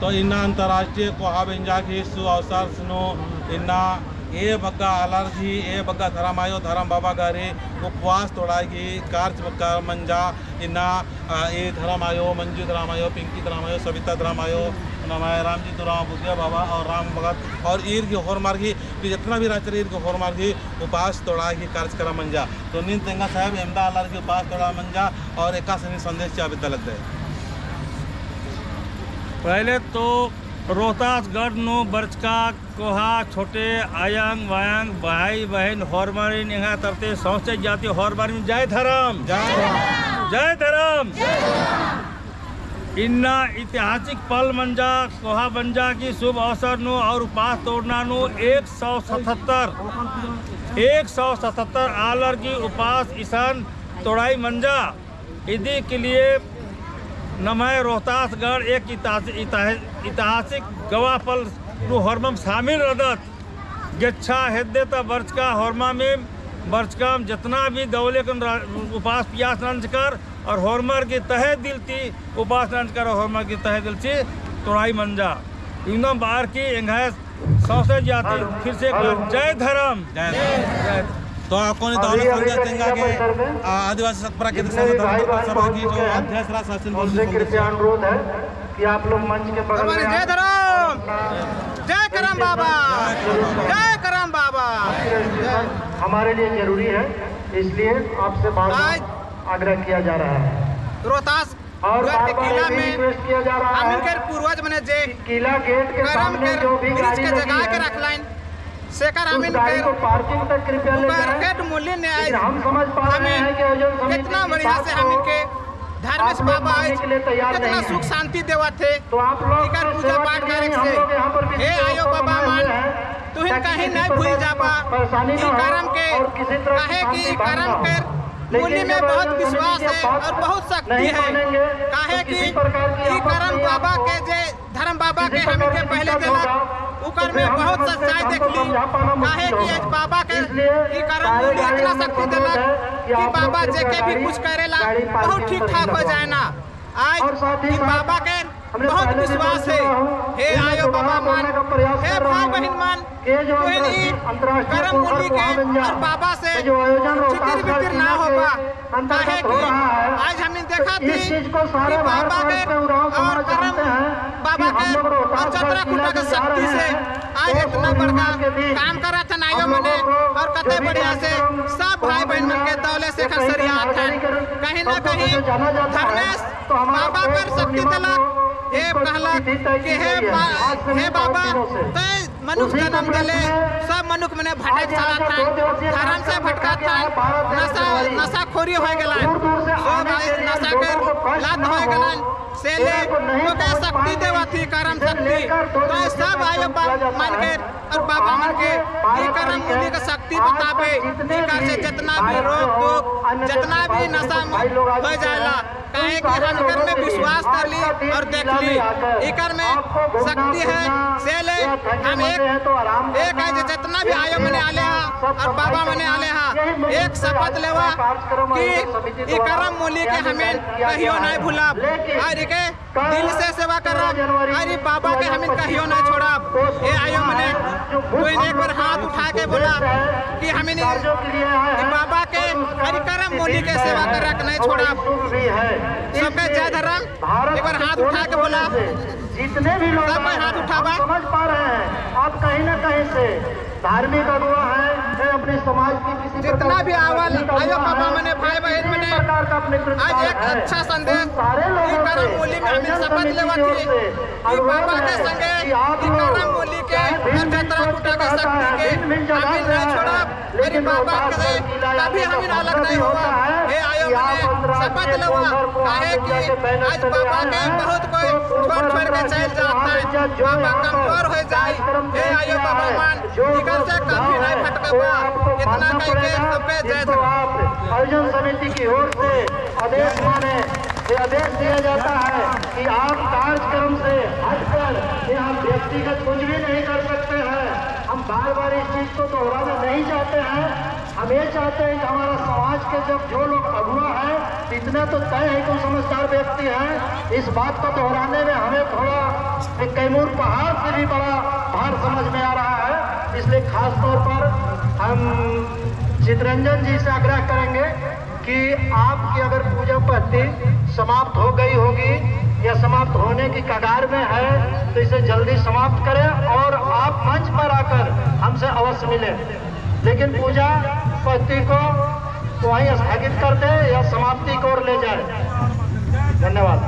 तो इन्ना अंतर्राष्ट्रीय कोहा बेंजा की सु अवसर सुनो इन्ना ये बग्गा अलर्जी ये बग्गा धर्मायो धर्म बाबा गारे उपवास तोड़ागी कार्य बग्गा मंजा इन्ना ये धर्मायो मंजू धर्मायो पिंकी धर्मायो सविता धर्मायो नमाय राम जी दुराम बुद्धिया बाबा और राम भगत और ईर की होर मार्गी जितना भी राष्ट्र ईर की होर मार्गी उपवास तोड़ागी कार्य करा मंजा तो नींद तेंगा साहब अहमदा अलर्जी उपवास तोड़ा मंजा और एका सनी संदेश चाबिता लगता है। पहले तो रोहतासगढ़ नो बरचका कोहा छोटे आयंग वायंग भाई बहन हॉर्मरिन यहाँ तरते सौंसे जाती हॉर्मरिन जय धर्म जय धर्म। इन्ना ऐतिहासिक पल मंजा कोहा बंजा की शुभ अवसर नो और उपास तोड़ना नो 177 आलर की उपास ईशान तोड़ाई मंजा इदी के लिए नमय रोहतासगढ़ एक ऐतिहासिक गवाह पल हॉर्मम शामिल रदत गेच्छा हेद्यता बर्चका हॉर्मा में बर्चकाम जितना भी दौले कन उपास पियास नंज कर और हॉर्मर की तहे दिल थी उपास नंज कर और हॉर्मर की तहे दिल थी तोड़ाई मंजा एकदम बाहर की एंघास सौसे जाती फिर से जय धर्म जय। तो आपको संदेश देंगे कि आदिवासी सतपुरा के सभा की जो अध्यक्ष उनसे कृपया अनुरोध है कि आप लोग मंच के बगल में जय धर्म जय करम बाबा जय करम बाबा हमारे लिए जरूरी है, इसलिए आपसे बार आग्रह किया जा रहा है रोहतास और किला में रिक्वेस्ट किया जा रहा है के पूर्वज मने जे किला गेट के सामने जो भी गाड़ी के जगह के लगी रख लाइन शेखर है उस गाड़ी को पार्किंग तक कृपया ले जाएं। मूल्य ने लेकिन हम समझ पा रहे हैं कि आयोजन समिति कितना बढ़िया से हम इनके धर्मेश बाबा के लिए तैयार कितना नहीं सुख शांति देवा थे तो आप लोग पूजा पाठ करे से हे आयो बाबा मान तू कहीं नहीं भूल जाबा करम के काहे कि करम के मूल्य में बहुत विश्वास है और बहुत शक्ति है काहे कि करम बाबा के जे धर्म बाबा के हम के पहले दिलक उकर में बहुत सच्चाई देखली काहे कि आज बाबा के करम मूल्य इतना शक्ति दिलक कि बाबा जे के भी कुछ करेला बहुत ठीक ठाक हो जाए ना। आज बाबा के बहुत विश्वास है हे आयो बाबा मान हे भाई बहन मान करम मूल्य के और बाबा से चितिर बितिर ना होगा काहे कि आज हमने देखा थी कि बाबा के और करम बाबा के और चतरा कुटा के शक्ति से आज इतना बड़का काम करा था नाइयो मने और कते बढ़िया से सब भाई बहन मिल के दौले से खसरिया था कहीं ना कहीं धर्मेश बाबा कर शक्ति दिलक हे कहला कि हे बाबा तय मनुष्य जन्म दिले सब मनुष्य मने भटक चला था धर्म से भटका था नशाखोरी हो गला सब नशा के लत हो गला से ले तो के शक्ति देवा थी करम शक्ति तो सब आयो मान के और बाबा मान के ये करम मूल्य का शक्ति बतावे इनका से जितना भी रोग टोक जितना भी नशा हो जाएला काहे कि हम कर में विश्वास कर ली और देख ली इकर में शक्ति है से ले हम एक है जितना भी आयो मने आले हा और बाबा मने आले हा एक शपथ लेवा कि ई करम मूल्य के हमें कहियो नहीं भूला और के दिल से सेवा करा अरे बाबा के हमें कहियो नहीं छोड़ा ये आयो मने कोई एक बार हाथ उठा के बोला कि हमें बाबा के अरे करम मूल्य के सेवा करा के नहीं छोड़ा सबके जय धर्म एक बार हाथ उठा के बोला जितने भी लोग हाथ उठावा समझ पा रहे हैं आप कहीं ना कहीं से धार्मिक अगुआ है अपने समाज की किसी जितना भी आवल आयो बाबा मने भाई बहन मने आज एक अच्छा संदेश करम मूल्य में हमें शपथ लेवा थी कि बाबा के संगे करम मूल्य के और जतरा कुटा के शक्ति के हमें नहीं छोड़ा अरे बाबा के कभी हमें अलग नहीं हुआ हे आयो मने शपथ लेवा काहे कि आज बाबा के बहुत कोई छोड़ छोड़ के चल जाता है बाबा कमजोर हो जाए हे आयो बाबा मान निकल से कभी नहीं भटकबा इतना कह के सबके जय धर्म। आयोजन समिति की ओर से आदेश माने आदेश दिया जाता है कि आप कार्यक्रम से हटकर आप व्यक्तिगत कुछ भी नहीं कर सकते हैं। हम बार बार इस चीज को दोहराना नहीं चाहते हैं। हम ये चाहते हैं कि हमारा समाज के जब जो लोग अगुआ हैं इतना तो तय है कि समझदार व्यक्ति हैं। इस बात को दोहराने में हमें थोड़ा कैमूर पहाड़ से भी बड़ा भार समझ में आ रहा है। इसलिए खास तौर पर हम चितरंजन जी से आग्रह करेंगे कि आपकी अगर पूजा पद्धति समाप्त हो गई होगी या समाप्त होने की कगार में है तो इसे जल्दी समाप्त करें और आप मंच पर आकर हमसे अवश्य मिलें। लेकिन पूजा पद्धति को वहीं स्थगित कर दें या समाप्ति की ओर ले जाए। धन्यवाद।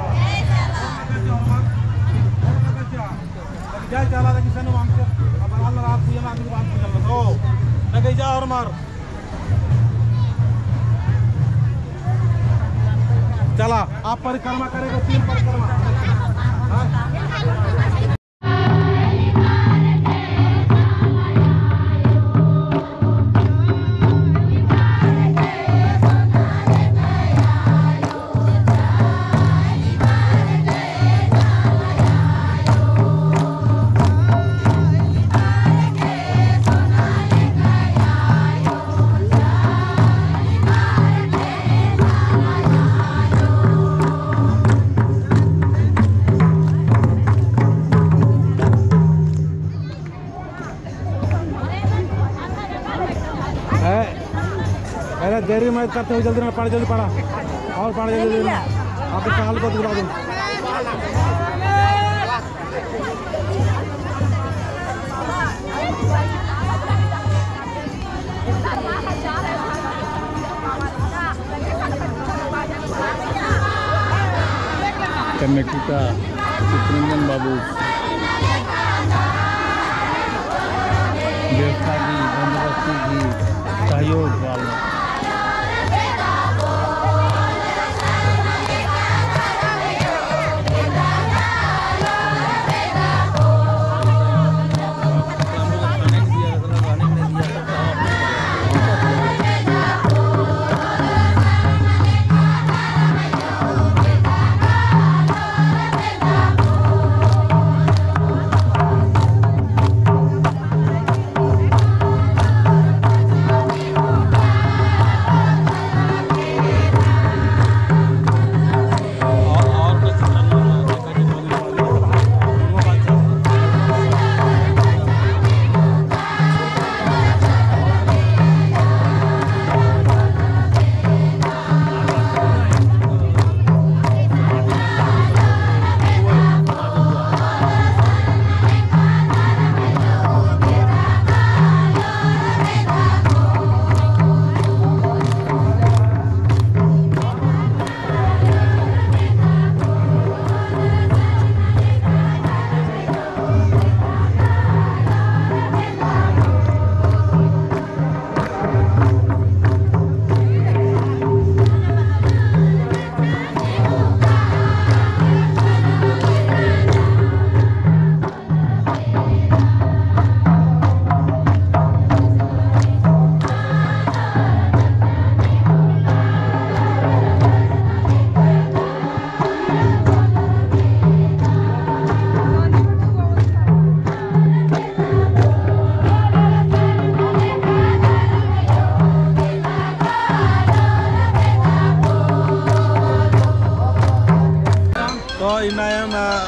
और मार चला आप परिक्रमा करेंगे 3 परिक्रमा। देरी मत करते हुए जल्दी में पानी जल्दी पड़ा और पानी जल्दी आपके काल को दिला दूँ। कमेटी का चितरंजन बाबू व्यवस्था की बंदोबस्ती की सहयोग वाला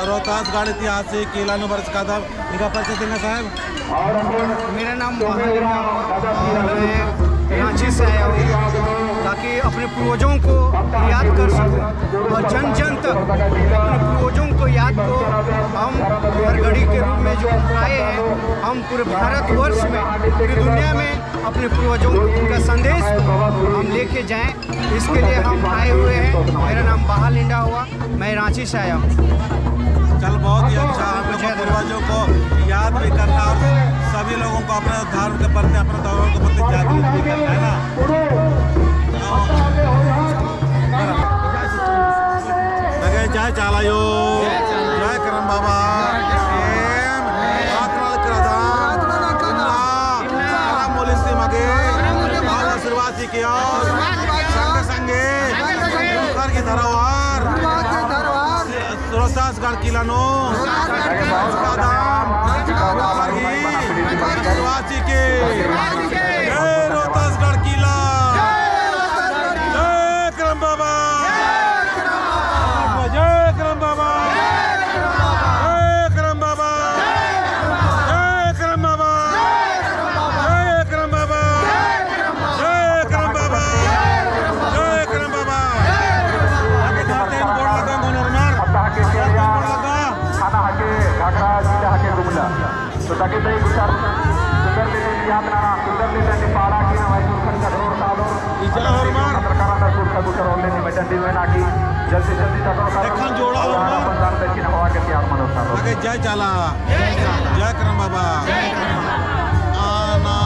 रोहतास गढ़ ऐतिहासिक किला नु वर्ष कदम इनका परिचय देना साहब। मेरा नाम मैं रांची से आया हूँ ताकि अपने पूर्वजों को याद कर सकूं और जन जन तक अपने पूर्वजों को याद को हम हरगढ़ी के रूप में जो आए हैं, हम पूरे भारतवर्ष में पूरी दुनिया में अपने पूर्वजों का संदेश हम लेके जाएं, इसके लिए हम आए हुए हैं। मेरा नाम बाहा लिंडा हुआ, मैं रांची से आया हूँ। चल बहुत ही अच्छा, हम लोग पूर्वजों को याद भी करना और सभी लोगों को अपने धर्म के प्रति अपने धर्म के प्रति जागरूक भी करना है ना। जय चालायो, जय करम बाबा, आशीर्वाद की संगे संगे की धरोहर रोहतास गढ़ किला नो रोहतास गढ़ किला, जय करम बाबा, जय करम बाबा, जय करम घाघरा जिल्हा हाके गुमला तो ताकि तरी गुसार सुंदर लेते याद ना सुंदर लेते पाड़ा की ना भाई सुरखन का रोड सालो पत्रकारांना सुरखा गुसार ऑनलाइन मैदान दिन में नाकी जल्दी जल्दी तक देखन जोड़ा होगा पंजाब में की हवा के तैयार मानो सालो आगे जय चाला जय करम बाबा आना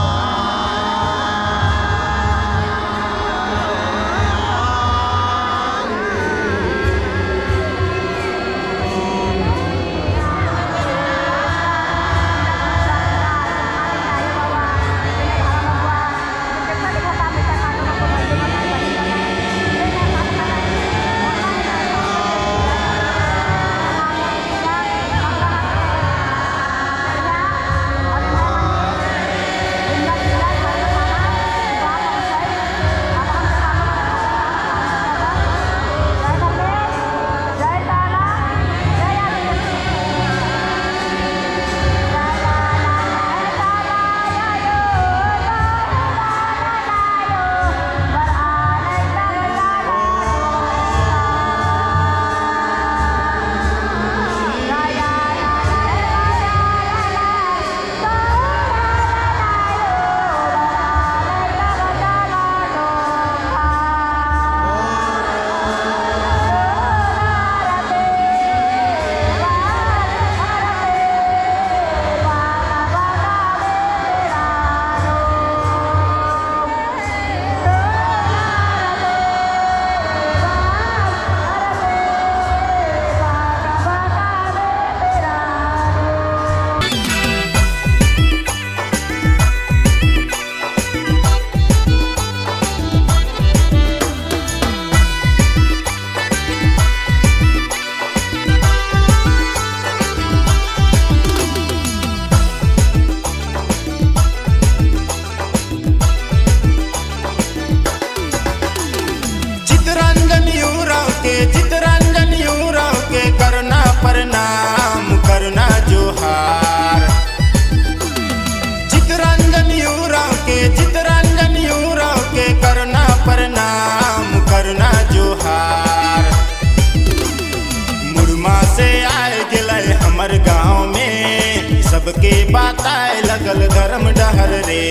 सबके बाताए लगल धर्म डहर रे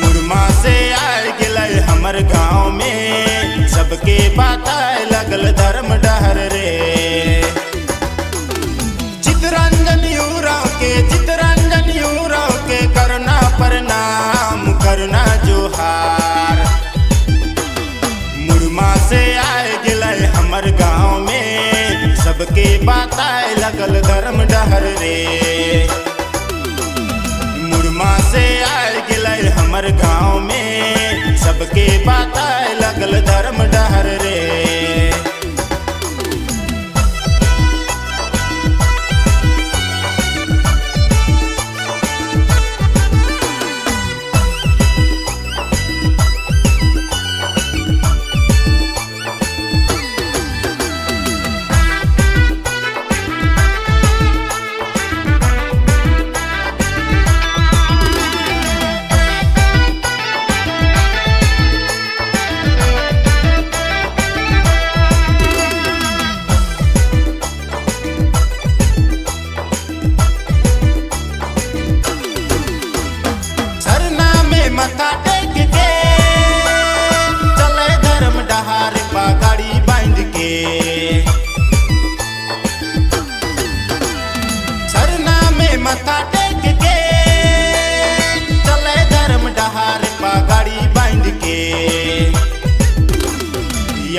मुरमा से आए गिलय हमर गाँव में सबके बाताए लगल धर्म डहर रे चितरंजन यूराव के करना प्रणाम करना जोहार मुरमा से आए गिलय हमर गाँव में सबके बाताए लगल धर्म डहर रे मुरमा से आए गिलय हमर गाँव में सबके बाताए लगल धर्म डहर रे मथा टेक के चले धर्म डहार पगाड़ी बांध के सरना में मथा टेक के चले धर्म डहार पगाड़ी बांध के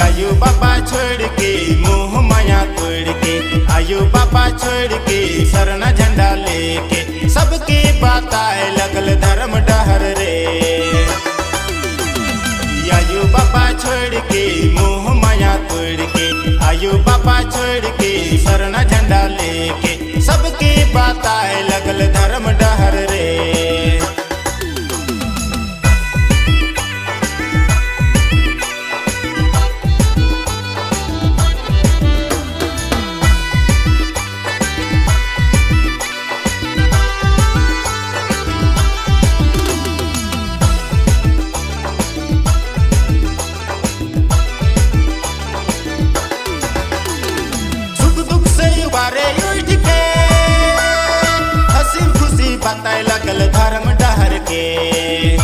आयु बाबा छोड़ के मोह माया तोड़ के आयु बाबा छोड़ के सरना झंडा लेके सबके बाताए लगल धर्म डहर रे आयु बाबा छोड़ के मोह माया तोड़ के आयु बाबा छोड़ के सरना झंडा लेके सबके बाताए लगल धर्म डहर रे के।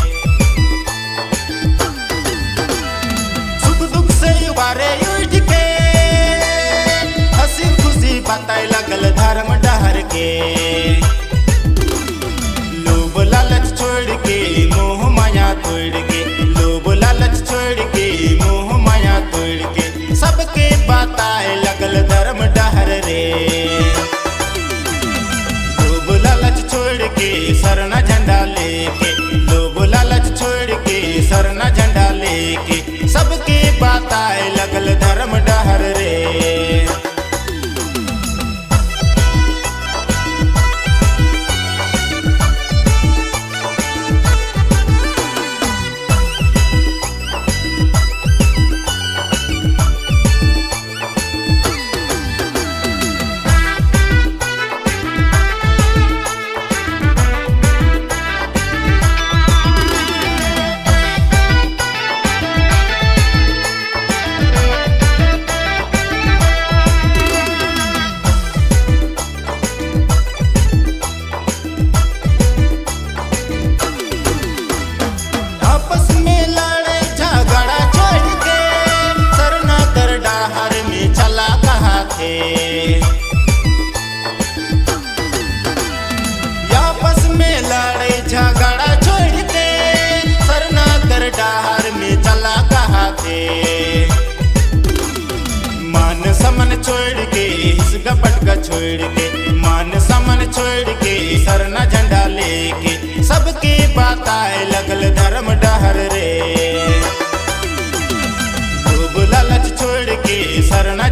सुख दुख से उबारे उठ के, हंसी खुशी बताए लगल धर्म डहर के। लोभ लालच छोड़ के मोह माया तोड़ के, लोभ लालच छोड़ के मोह माया तोड़ के, सबके बताए लगल धर्म डहर रे। लोभ लालच छोड़ के सरना झंडा लेके, लोभ लालच छोड़ के सरना झंडा लेके, सबके बताए लगल धर्म डहर रे। आपस में लड़े झगड़ा छोड़ के सरना कर डहर में चला कहा थे। मान समन छोड़ के हिस्सा पटका छोड़ के, मान समन छोड़ के सरना झंडा लेके, सबके बताए लगल धर्म डहर रे। लोभ लालच छोड़ के सरना